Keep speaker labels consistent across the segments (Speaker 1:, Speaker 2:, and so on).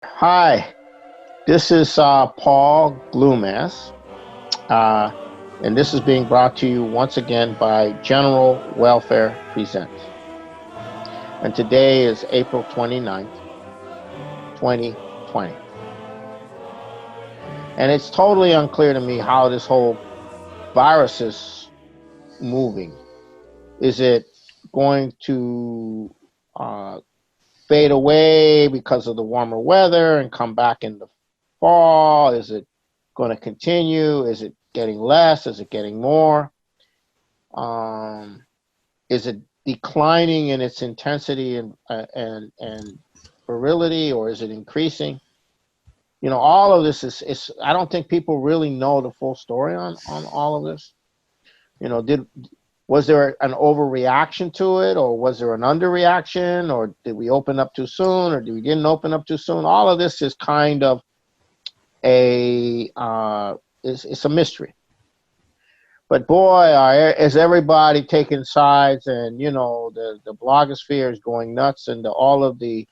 Speaker 1: Hi, this is Paul Glumaz, uh, and this is being brought to you once again by General Welfare Presents. And today is April 29th, 2020. And it's totally unclear to me how this whole virus is moving. Is it going to fade away because of the warmer weather and come back in the fall? Is it going to continue? Is it getting less? Is it getting more? Is it declining in its intensity and virility, or is it increasing? All of this is I don't think people really know the full story on all of this. Was there an overreaction to it, or was there an underreaction, or did we open up too soon, or did we didn't open up too soon? All of this is kind of it's a mystery. But boy, is everybody taking sides, and the blogosphere is going nuts, and all of these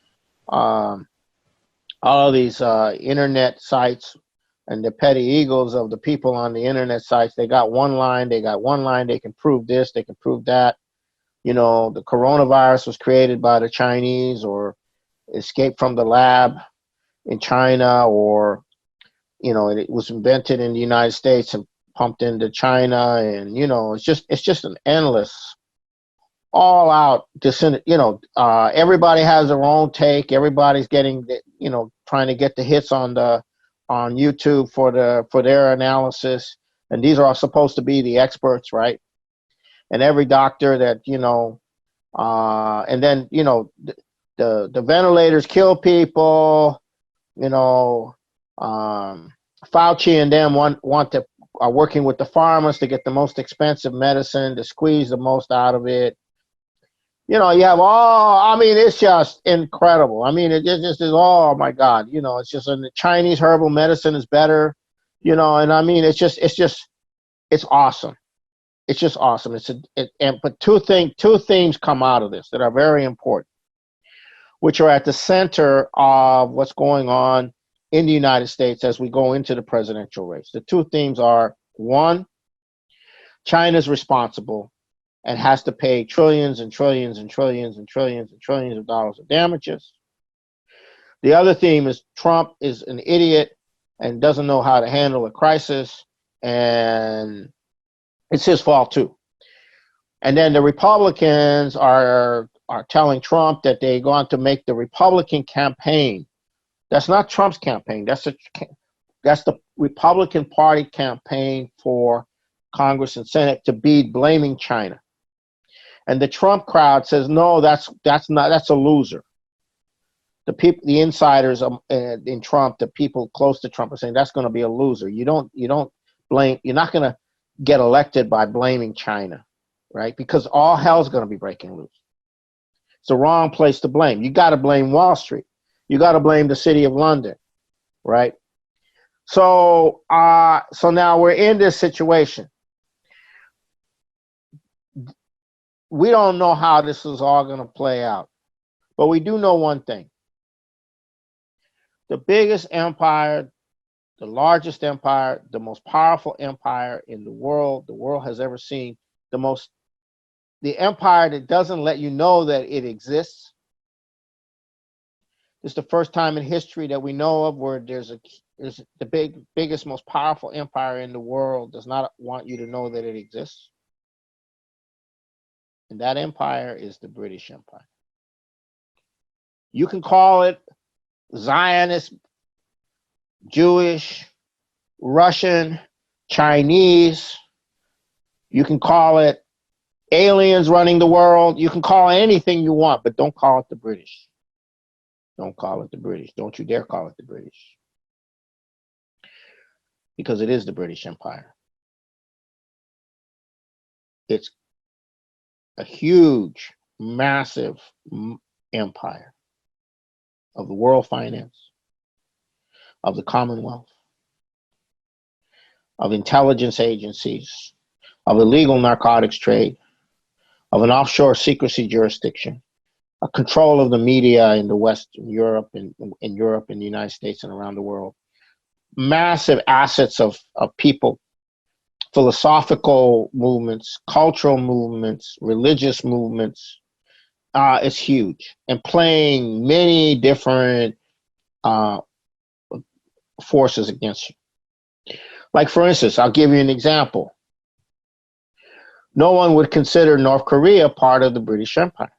Speaker 1: internet sites and the petty egos of the people on the internet sites. They got one line. They can prove this. They can prove that. The coronavirus was created by the Chinese, or escaped from the lab in China, or it was invented in the United States and pumped into China. And it's just an endless, all out everybody has their own take. Everybody's getting trying to get the hits on YouTube for their analysis, and these are all supposed to be the experts, right? And every doctor that and then the ventilators kill people. Fauci and them are working with the farmers to get the most expensive medicine, to squeeze the most out of it. You have it's just incredible. It just is, oh my God, it's just, and the Chinese herbal medicine is better, and it's awesome. It's just awesome. But two themes come out of this that are very important, which are at the center of what's going on in the United States as we go into the presidential race. The two themes are: one, China's responsible and has to pay trillions and trillions and trillions and trillions and trillions of dollars of damages. The other theme is Trump is an idiot and doesn't know how to handle a crisis, and it's his fault too. And then the Republicans are telling Trump that they're going to make the Republican campaign. That's not Trump's campaign. That's the Republican Party campaign for Congress and Senate to be blaming China. And the Trump crowd says, no, that's a loser. The insiders in Trump, the people close to Trump, are saying that's going to be a loser. You don't blame. You're not going to get elected by blaming China, right? Because all hell's going to be breaking loose. It's the wrong place to blame. You got to blame Wall Street. You got to blame the City of London, right? So now we're in this situation. We don't know how this is all going to play out, but we do know one thing. The biggest empire, the largest empire, the most powerful empire in the world has ever seen, the empire that doesn't let you know that it exists. This is the first time in history that we know of where there's the biggest, most powerful empire in the world does not want you to know that it exists. And that empire is the British Empire. You can call it Zionist, Jewish, Russian, Chinese. You can call it aliens running the world. You can call it anything you want, but don't call it the British. Don't call it the British. Don't you dare call it the British. Because it is the British Empire. It's a huge, massive empire of the world finance, of the Commonwealth, of intelligence agencies, of illegal narcotics trade, of an offshore secrecy jurisdiction, a control of the media in the Western Europe, in Europe, in the United States, and around the world. Massive assets of people, philosophical movements, cultural movements, religious movements, is huge, and playing many different forces against you. Like, for instance, I'll give you an example. No one would consider North Korea part of the British Empire.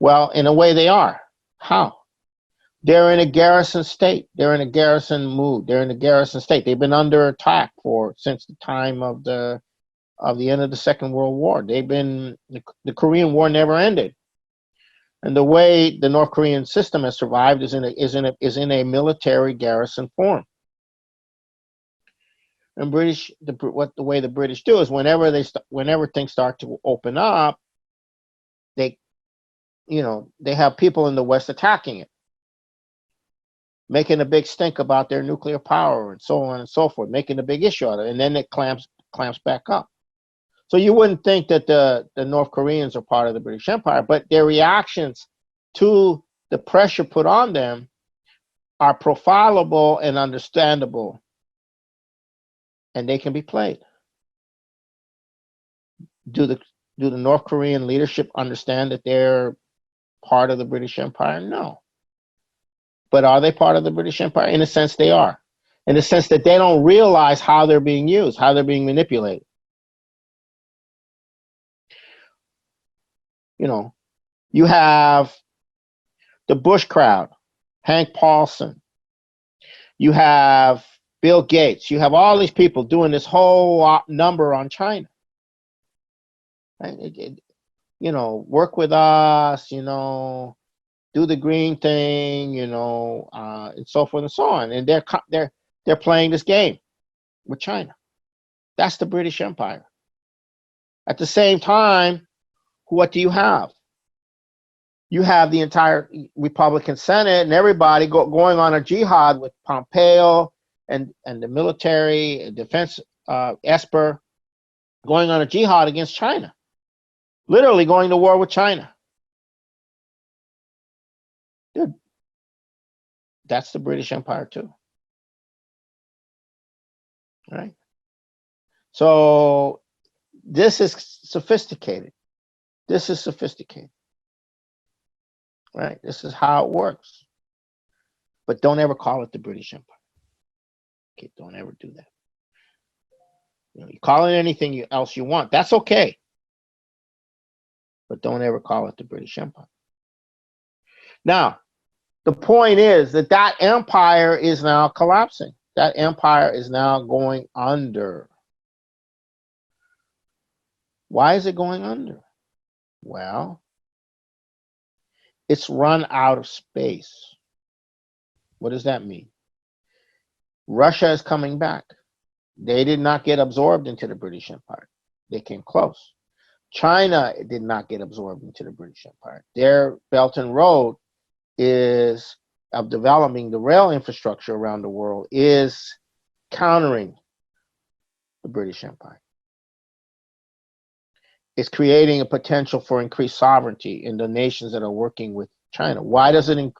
Speaker 1: Well, in a way they are. How? They're in a garrison state. They're in a garrison mood. They're in a garrison state. They've been under attack since the time of the end of the Second World War. The Korean War never ended. And the way the North Korean system has survived is in a military garrison form. And the way the British do is whenever things start to open up, they have people in the West attacking it, making a big stink about their nuclear power and so on and so forth, making a big issue out of it, and then it clamps back up. So you wouldn't think that the North Koreans are part of the British Empire, but their reactions to the pressure put on them are profilable and understandable, and they can be played. Do the North Korean leadership understand that they're part of the British Empire? No. But are they part of the British Empire? In a sense, they are. In the sense that they don't realize how they're being used, how they're being manipulated. You have the Bush crowd, Hank Paulson. You have Bill Gates. You have all these people doing this whole number on China. Right? Work with us, do the green thing, and so forth and so on. And they're playing this game with China. That's the British Empire. At the same time, what do you have? You have the entire Republican Senate and everybody going on a jihad with Pompeo and the military defense Esper going on a jihad against China, literally going to war with China. Dude, that's the British Empire too, right? So this is sophisticated. This is sophisticated, right? This is how it works. But don't ever call it the British Empire. Okay, don't ever do that. You call it anything else you want. That's okay. But don't ever call it the British Empire. Now, the point is that empire is now collapsing. That empire is now going under. Why is it going under? Well, it's run out of space. What does that mean? Russia is coming back. They did not get absorbed into the British Empire. They came close. China did not get absorbed into the British Empire. Their Belt and Road of developing the rail infrastructure around the world is countering the British Empire. It's creating a potential for increased sovereignty in the nations that are working with China. Why does it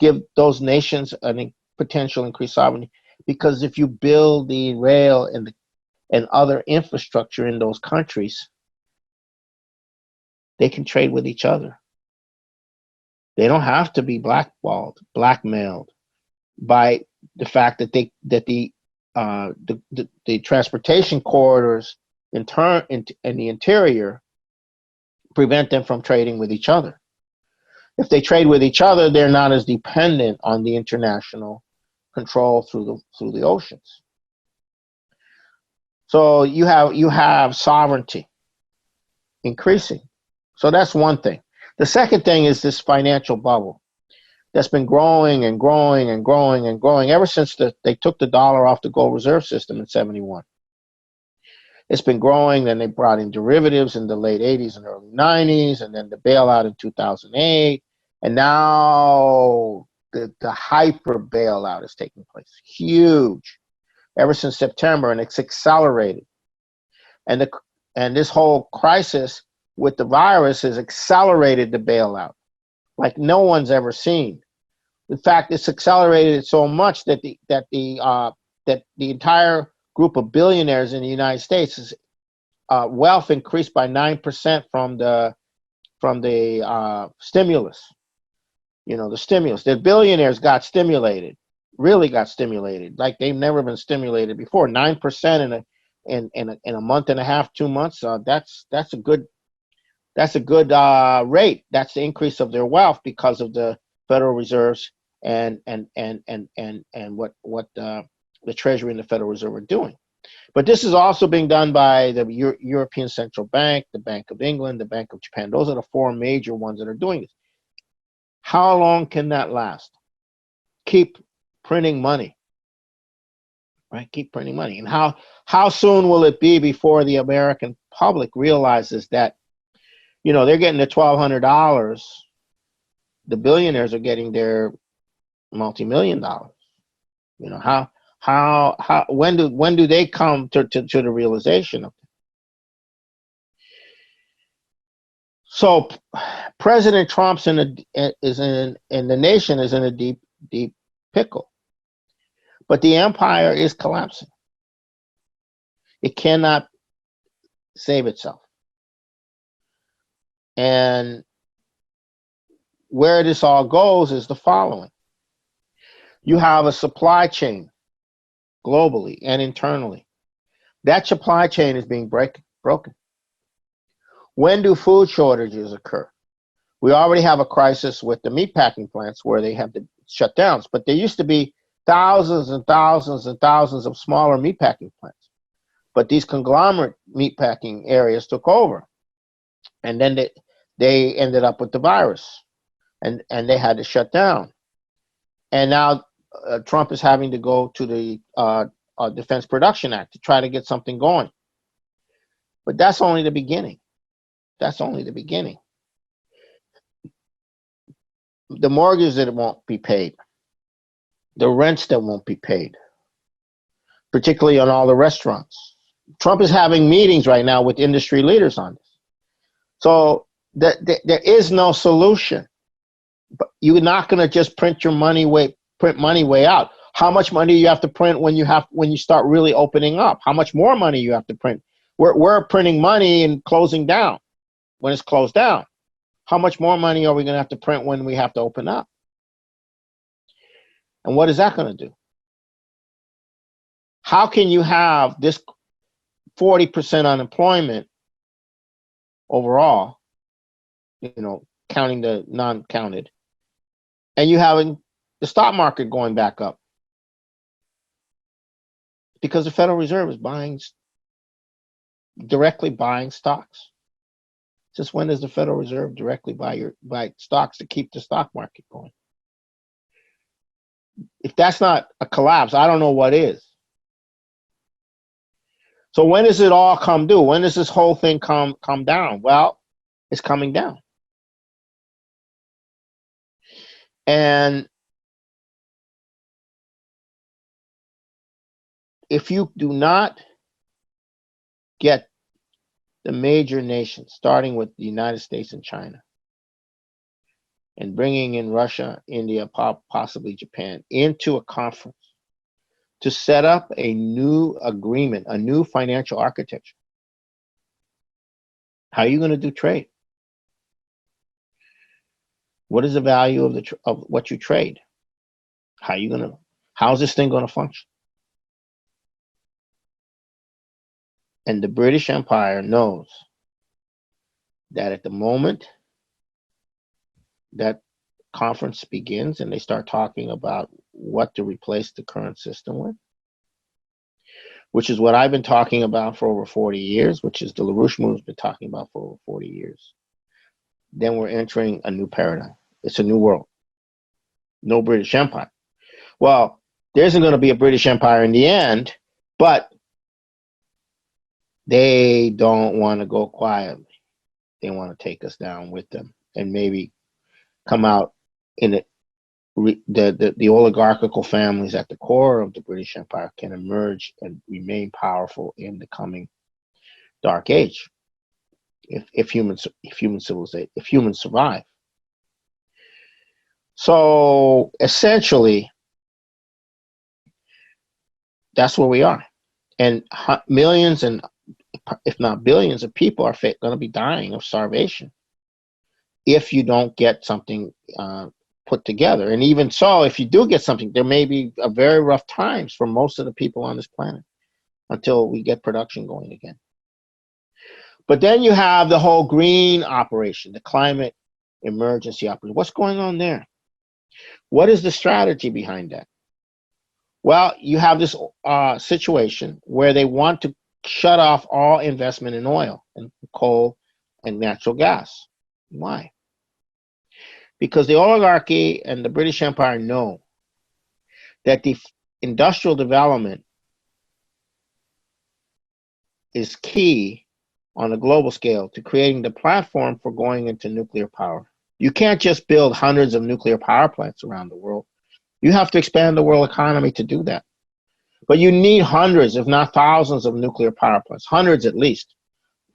Speaker 1: give those nations a potential increased sovereignty? Because if you build the rail and other infrastructure in those countries, they can trade with each other. They don't have to be blackmailed by the fact that the transportation corridors in the interior prevent them from trading with each other. If they trade with each other, they're not as dependent on the international control through the oceans. So you have sovereignty increasing. So that's one thing. The second thing is this financial bubble that's been growing and growing and growing and growing ever since they took the dollar off the gold reserve system in 1971. It's been growing, then they brought in derivatives in the late 80s and early 90s, and then the bailout in 2008, and now the hyper bailout is taking place. Huge. Ever since September, and it's accelerated. And this whole crisis with the virus has accelerated the bailout like no one's ever seen. In fact, it's accelerated it so much that the entire group of billionaires in the United States is wealth increased by 9% from the stimulus. You know, the stimulus. The billionaires got stimulated, really got stimulated, like they've never been stimulated before. 9% in a month and a half, 2 months. That's a good rate. That's the increase of their wealth because of the Federal Reserves and what the Treasury and the Federal Reserve are doing. But this is also being done by the European Central Bank, the Bank of England, the Bank of Japan. Those are the four major ones that are doing this. How long can that last? Keep printing money, right? Keep printing money. And how soon will it be before the American public realizes that, you know, they're getting the $1,200, the billionaires are getting their multi-million dollars? You know, when do they come to the realization of it? So President Trump's and the nation is in a deep pickle. But the empire is collapsing. It cannot save itself. And where this all goes is the following. You have a supply chain globally and internally. That supply chain is being broken. When do food shortages occur? We already have a crisis with the meatpacking plants where they have to shut down, but there used to be thousands and thousands and thousands of smaller meatpacking plants. But these conglomerate meatpacking areas took over, and then they ended up with the virus, and they had to shut down. And now Trump is having to go to the Defense Production Act to try to get something going. But that's only the beginning. That's only the beginning. The mortgages that won't be paid, the rents that won't be paid, particularly on all the restaurants. Trump is having meetings right now with industry leaders on this. So there is no solution. But you're not going to just print money way out. How much money you have to print when you start really opening up? How much more money you have to print? We're printing money and closing down. When it's closed down, how much more money are we going to have to print when we have to open up? And what is that going to do? How can you have this 40% unemployment overall, you know, counting the non-counted, and you having the stock market going back up? Because the Federal Reserve is directly buying stocks. Just when does the Federal Reserve directly buy stocks to keep the stock market going? If that's not a collapse, I don't know what is. So when does it all come due? When does this whole thing come down? Well, it's coming down. And if you do not get the major nations, starting with the United States and China, and bringing in Russia, India, possibly Japan, into a conference to set up a new agreement, a new financial architecture. How are you going to do trade? What is the value of what you trade? How's this thing going to function? And the British Empire knows that at the moment that conference begins and they start talking about what to replace the current system with, which is what I've been talking about for over 40 years, which is the LaRouche move's been talking about for over 40 years, then we're entering a new paradigm. It's a new world. No British Empire. Well, there isn't going to be a British Empire in the end, but they don't want to go quietly. They want to take us down with them and maybe come out in it. The oligarchical families at the core of the British Empire can emerge and remain powerful in the coming dark age. if humans survive. So essentially, that's where we are, and millions and if not billions of people are going to be dying of starvation if you don't get something put together. And even so, if you do get something, there may be a very rough times for most of the people on this planet until we get production going again. But then you have the whole green operation, the climate emergency operation. What's going on there? What is the strategy behind that? Well, you have this situation where they want to shut off all investment in oil and coal and natural gas. Why? Because the oligarchy and the British Empire know that the industrial development is key on a global scale to creating the platform for going into nuclear power. You can't just build hundreds of nuclear power plants around the world. You have to expand the world economy to do that. But you need hundreds, if not thousands, of nuclear power plants, hundreds at least,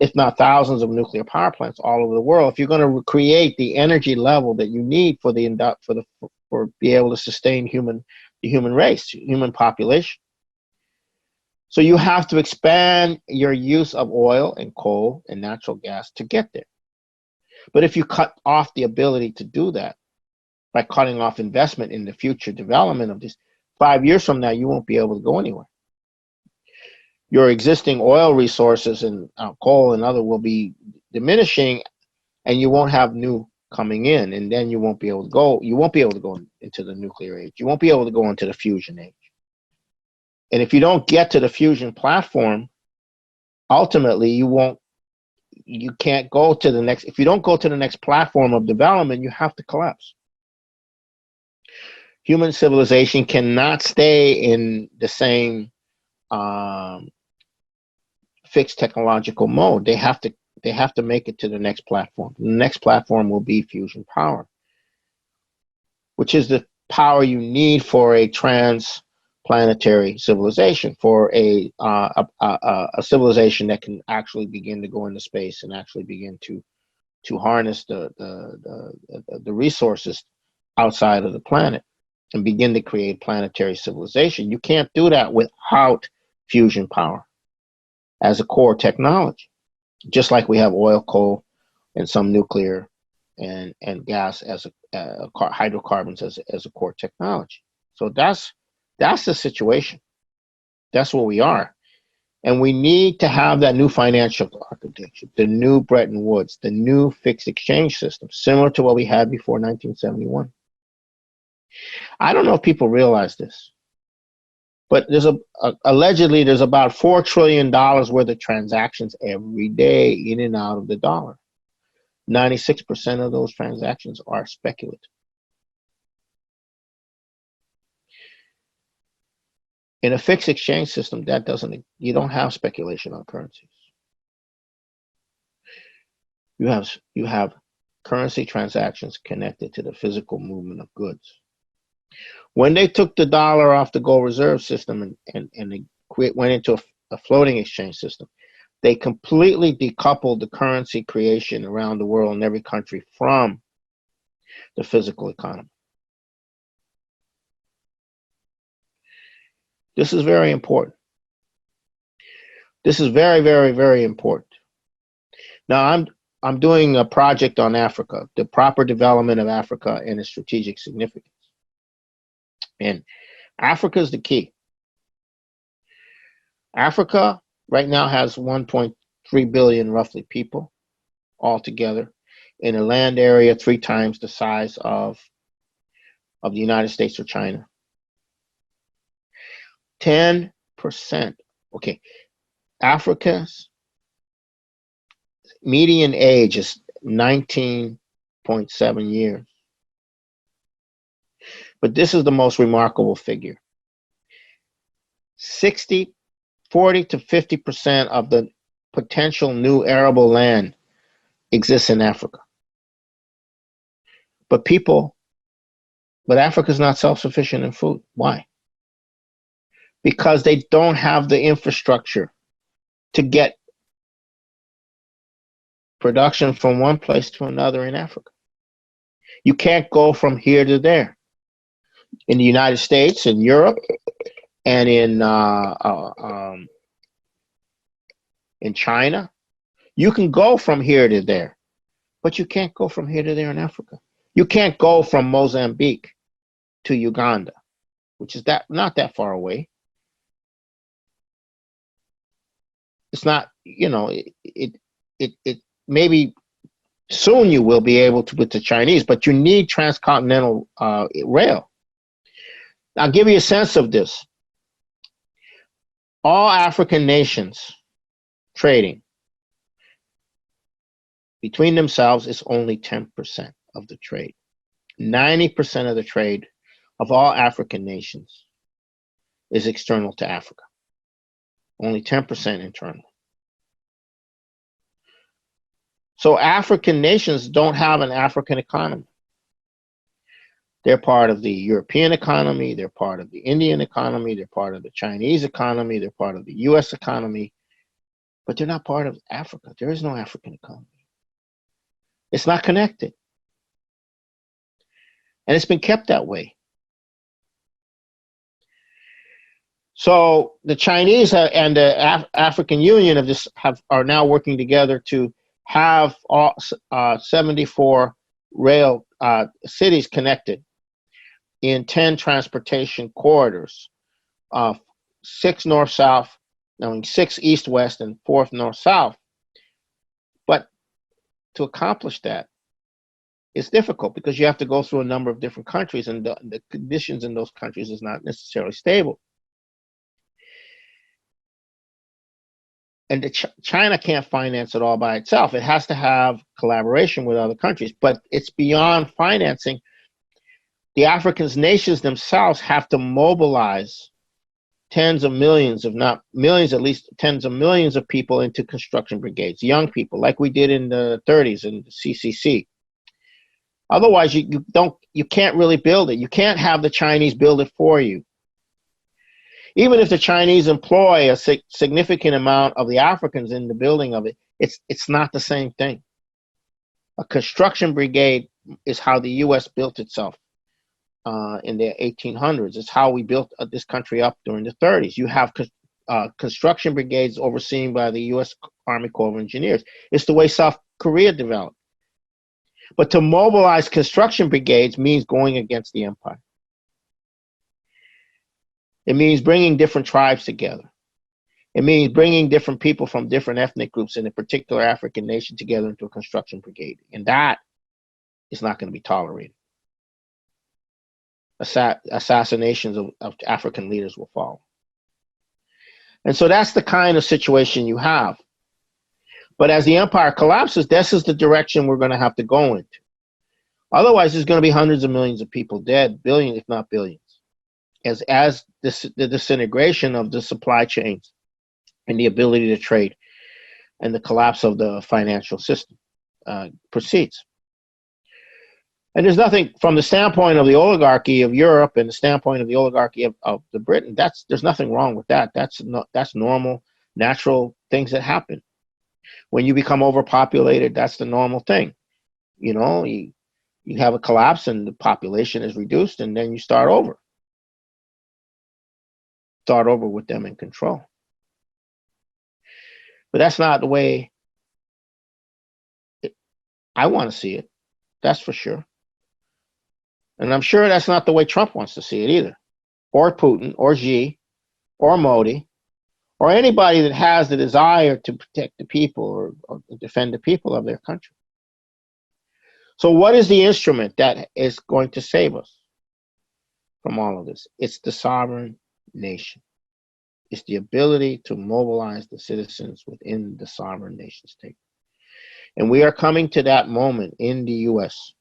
Speaker 1: if not thousands of nuclear power plants all over the world, if you're going to create the energy level that you need for be able to sustain the human race, human population. So you have to expand your use of oil and coal and natural gas to get there. But if you cut off the ability to do that by cutting off investment in the future development of this, 5 years from now, you won't be able to go anywhere. Your existing oil resources and coal and other will be diminishing, and you won't have new coming in, and then you won't be able to go. You won't be able to go into the nuclear age. You won't be able to go into the fusion age. And if you don't get to the fusion platform, ultimately you can't go to the next. If you don't go to the next platform of development, you have to collapse. Human civilization cannot stay in the same fixed technological mode. They have to make it to the next platform. The next platform will be fusion power, which is the power you need for a transplanetary civilization, for a civilization that can actually begin to go into space and actually begin to harness the resources outside of the planet and begin to create planetary civilization. You can't do that without fusion power as a core technology, just like we have oil, coal, and some nuclear and gas as hydrocarbons as a core technology. So that's the situation. That's where we are. And we need to have that new financial architecture, the new Bretton Woods, the new fixed exchange system, similar to what we had before 1971. I don't know if people realize this, but there's allegedly there's about $4 trillion worth of transactions every day in and out of the dollar. 96% of those transactions are speculative. In a fixed exchange system, you don't have speculation on currencies. You have currency transactions connected to the physical movement of goods. When they took the dollar off the gold reserve system and they went into a floating exchange system, they completely decoupled the currency creation around the world in every country from the physical economy. This is very important. This is very, very, very important. Now, I'm doing a project on Africa, the proper development of Africa and its strategic significance. And Africa is the key. Africa right now has 1.3 billion roughly people altogether in a land area 3 times the size of the United States or China. 10%. Okay, Africa's median age is 19.7 years. But this is the most remarkable figure. 40 to 50% of the potential new arable land exists in Africa. But Africa is not self-sufficient in food. Why? Because they don't have the infrastructure to get production from one place to another in Africa. You can't go from here to there. In the United States, in Europe, and in China, you can go from here to there, but you can't go from here to there in Africa. You can't go from Mozambique to Uganda, which is not that far away. It's not, it maybe soon you will be able to with the Chinese, but you need transcontinental rail. I'll give you a sense of this. All African nations trading between themselves is only 10% of the trade. 90% of the trade of all African nations is external to Africa. Only 10% internal. So African nations don't have an African economy. They're part of the European economy, they're part of the Indian economy, they're part of the Chinese economy, they're part of the US economy, but they're not part of Africa. There is no African economy. It's not connected. And it's been kept that way. So the Chinese and the African Union are now working together to have all 74 rail cities connected in 10 transportation corridors, 6 north-south, 6 east-west, and 4 north-south. But to accomplish that, it's difficult because you have to go through a number of different countries, and the conditions in those countries is not necessarily stable. And China can't finance it all by itself. It has to have collaboration with other countries, but it's beyond financing. The African nations themselves have to mobilize tens of millions, if not millions, at least tens of millions of people into construction brigades, young people, like we did in the 30s in the CCC. Otherwise, you can't really build it. You can't have the Chinese build it for you. Even if the Chinese employ a significant amount of the Africans in the building of it, it's not the same thing. A construction brigade is how the U.S. built itself in the 1800s. It's how we built this country up during the 30s. You have construction brigades overseen by the U.S. Army Corps of Engineers. It's the way South Korea developed. But to mobilize construction brigades means going against the empire. It means bringing different tribes together. It means bringing different people from different ethnic groups in a particular African nation together into a construction brigade. And that is not going to be tolerated. Assassinations of African leaders will follow. And so that's the kind of situation you have. But as the empire collapses, this is the direction we're going to have to go into. Otherwise, there's going to be hundreds of millions of people dead, billions, if not billions, as the disintegration of the supply chains and the ability to trade and the collapse of the financial system proceeds. And there's nothing from the standpoint of the oligarchy of Europe and the standpoint of the oligarchy of the Britain. There's nothing wrong with that. That's normal, natural things that happen. When you become overpopulated, that's the normal thing. You have a collapse and the population is reduced, and then you start over. Start over with them in control. But that's not the way I want to see it. That's for sure. And I'm sure that's not the way Trump wants to see it either, or Putin, or Xi, or Modi, or anybody that has the desire to protect the people or defend the people of their country. So what is the instrument that is going to save us from all of this? It's the sovereign nation. It's the ability to mobilize the citizens within the sovereign nation state. And we are coming to that moment in the US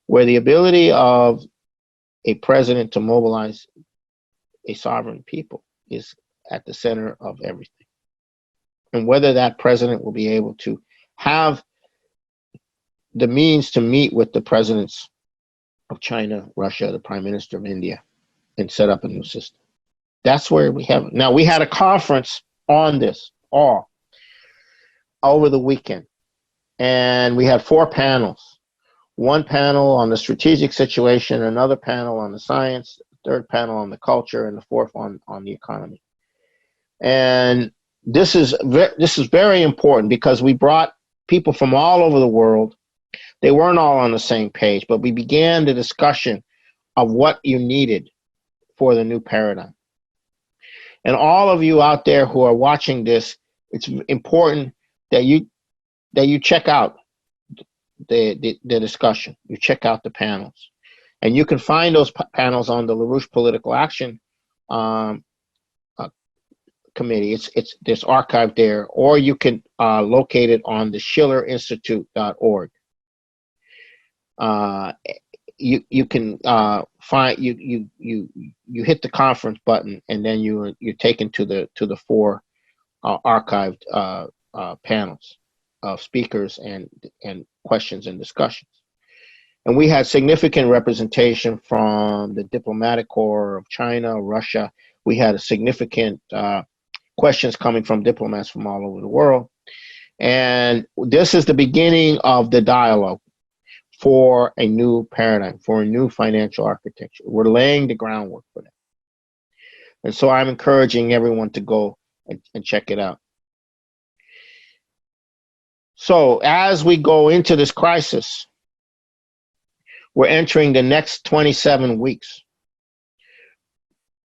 Speaker 1: where the ability of a president to mobilize a sovereign people is at the center of everything. And whether that president will be able to have the means to meet with the presidents of China, Russia, the prime minister of India, and set up a new system. That's where we have it. Now, we had a conference on this all over the weekend. And we had 4 panels. One panel on the strategic situation, another panel on the science, third panel on the culture, and the fourth on the economy. And this is very important because we brought people from all over the world. They weren't all on the same page, but we began the discussion of what you needed for the new paradigm. And all of you out there who are watching this, it's important that you check out the discussion. You check out the panels. And you can find those panels on the LaRouche Political Action Committee. There's archived there, or you can locate it on the schillerinstitute.org. You can find you hit the conference button, and then you're taken to the 4 archived panels of speakers and questions and discussions. And we had significant representation from the diplomatic corps of China, Russia. We had a significant questions coming from diplomats from all over the world. And this is the beginning of the dialogue for a new paradigm, for a new financial architecture. We're laying the groundwork for that. And so I'm encouraging everyone to go and check it out. So as we go into this crisis, we're entering the next 27 weeks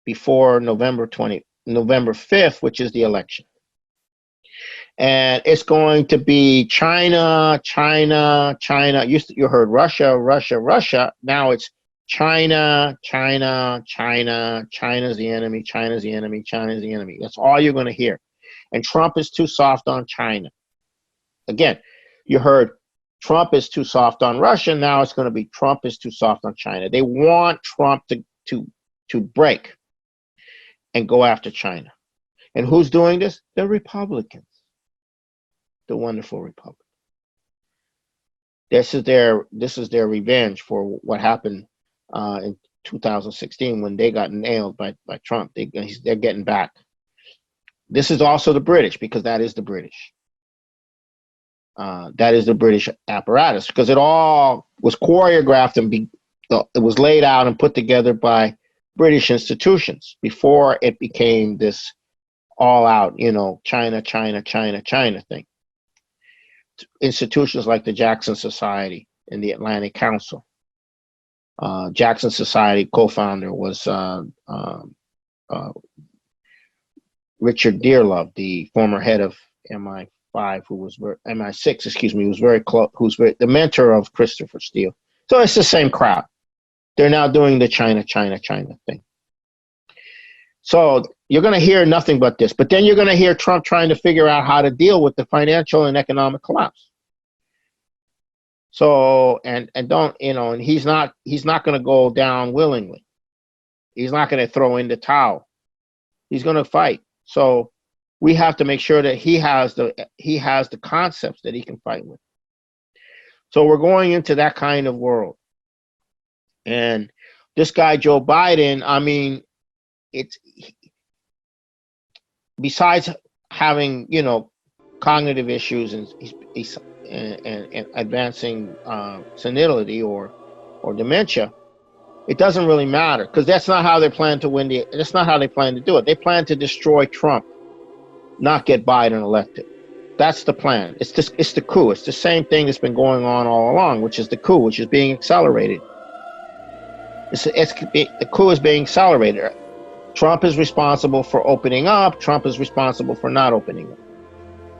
Speaker 1: before November 5th, which is the election. And it's going to be China. You heard Russia. Now it's China. China's the enemy. That's all you're going to hear. And Trump is too soft on China. Again, you heard Trump is too soft on Russia. Now it's going to be Trump is too soft on China. They want Trump to break and go after China. And who's doing this? The Republicans. The wonderful Republicans. This is their revenge for what happened in 2016 when they got nailed by Trump. They're getting back. This is also the British, because that is the British. That is the British apparatus, because it all was choreographed and it was laid out and put together by British institutions before it became this all-out, China thing. Institutions like the Jackson Society and the Atlantic Council. Jackson Society co-founder was Richard Dearlove, the former head of MI6, who was very close, the mentor of Christopher Steele. So it's the same crowd. They're now doing the China thing. So you're going to hear nothing but this. But then you're going to hear Trump trying to figure out how to deal with the financial and economic collapse. So and he's not going to go down willingly. He's not going to throw in the towel. He's going to fight. So we have to make sure that he has the concepts that he can fight with. So we're going into that kind of world. And this guy Joe Biden, I mean, besides having cognitive issues and advancing senility or dementia, it doesn't really matter, because that's not how they plan to win that's not how they plan to do it. They plan to destroy Trump, not get Biden elected. That's the plan. It's the coup. It's the same thing that's been going on all along, which is the coup, which is being accelerated. The coup is being accelerated. Trump is responsible for opening up. Trump is responsible for not opening up.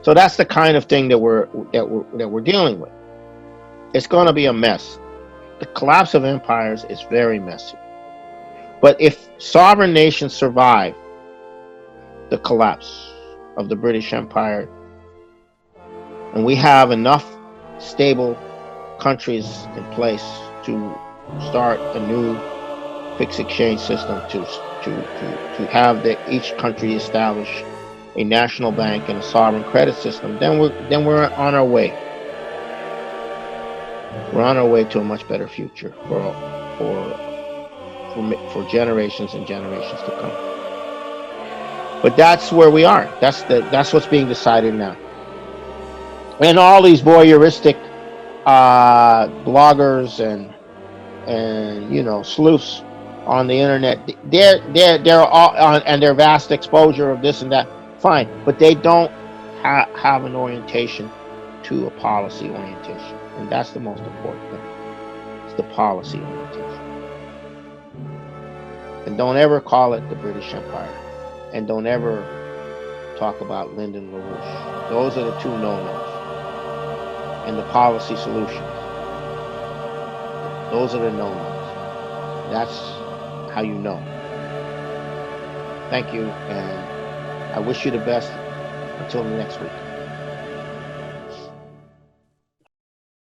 Speaker 1: So that's the kind of thing that we're dealing with. It's going to be a mess. The collapse of empires is very messy. But if sovereign nations survive the collapse of the British Empire, and we have enough stable countries in place to start a new fixed exchange system, to have each country establish a national bank and a sovereign credit system, then we're on our way. We're on our way to a much better future for generations and generations to come. But that's where we are. That's what's being decided now. And all these voyeuristic bloggers and sleuths on the internet, they're all on, and their vast exposure of this and that, fine, but they don't have an orientation to a policy orientation, and that's the most important thing. It's the policy orientation. And don't ever call it the British Empire, and don't ever talk about Lyndon LaRouche. Those are the two no-nos. And the policy solutions, those are the no-nos. That's how you know. Thank you, and I wish you the best until the next week.